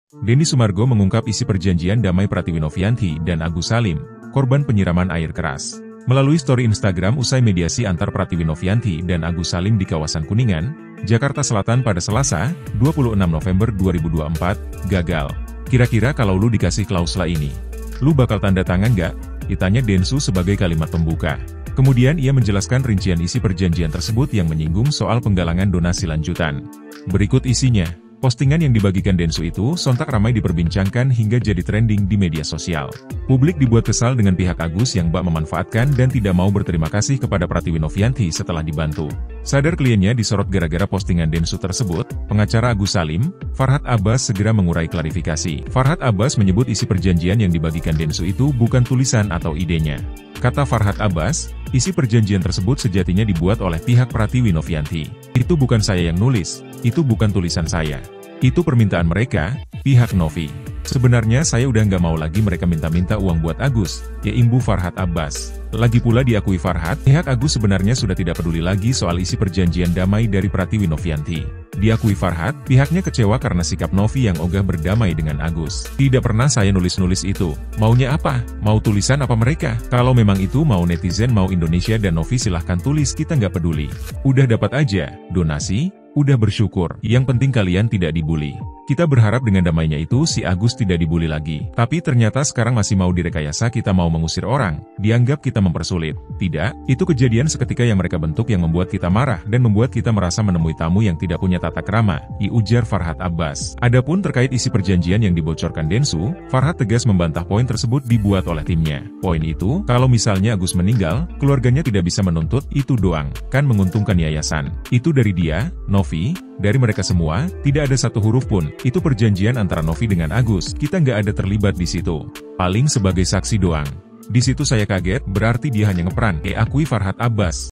Denny Sumargo mengungkap isi perjanjian damai Pratiwi Novianti dan Agus Salim, korban penyiraman air keras. Melalui story Instagram usai mediasi antar Pratiwi Novianti dan Agus Salim di kawasan Kuningan, Jakarta Selatan pada Selasa, 26 November 2024, gagal. Kira-kira kalau lu dikasih klausula ini, lu bakal tanda tangan nggak? Ditanya Densu sebagai kalimat pembuka. Kemudian ia menjelaskan rincian isi perjanjian tersebut yang menyinggung soal penggalangan donasi lanjutan. Berikut isinya. Postingan yang dibagikan Densu itu sontak ramai diperbincangkan hingga jadi trending di media sosial. Publik dibuat kesal dengan pihak Agus yang bak memanfaatkan dan tidak mau berterima kasih kepada Pratiwi Novianti setelah dibantu. Sadar kliennya disorot gara-gara postingan Densu tersebut, pengacara Agus Salim, Farhad Abbas segera mengurai klarifikasi. Farhad Abbas menyebut isi perjanjian yang dibagikan Densu itu bukan tulisan atau idenya. Kata Farhad Abbas, isi perjanjian tersebut sejatinya dibuat oleh pihak Pratiwi Novianti. Itu bukan saya yang nulis, itu bukan tulisan saya. Itu permintaan mereka, pihak Novi. Sebenarnya saya udah nggak mau lagi mereka minta-minta uang buat Agus, ya imbu Farhad Abbas. Lagi pula diakui Farhad, pihak Agus sebenarnya sudah tidak peduli lagi soal isi perjanjian damai dari Pratiwi Novianti. Diakui Farhad, pihaknya kecewa karena sikap Novi yang ogah berdamai dengan Agus. Tidak pernah saya nulis-nulis itu. Maunya apa? Mau tulisan apa mereka? Kalau memang itu mau netizen, mau Indonesia dan Novi silahkan tulis, kita nggak peduli. Udah dapat aja, donasi, udah bersyukur. Yang penting kalian tidak dibully. Kita berharap dengan damainya itu si Agus tidak dibully lagi. Tapi ternyata sekarang masih mau direkayasa, kita mau mengusir orang. Dianggap kita mempersulit. Tidak, itu kejadian seketika yang mereka bentuk yang membuat kita marah dan membuat kita merasa menemui tamu yang tidak punya tata krama, ujar Farhad Abbas. Adapun terkait isi perjanjian yang dibocorkan Densu, Farhad tegas membantah poin tersebut dibuat oleh timnya. Poin itu, kalau misalnya Agus meninggal, keluarganya tidak bisa menuntut, itu doang. Kan menguntungkan yayasan. Itu dari dia, Novi, dari mereka semua, tidak ada satu huruf pun. Itu perjanjian antara Novi dengan Agus, kita nggak ada terlibat di situ. Paling sebagai saksi doang. Di situ saya kaget, berarti dia hanya ngeperan, akui Farhad Abbas.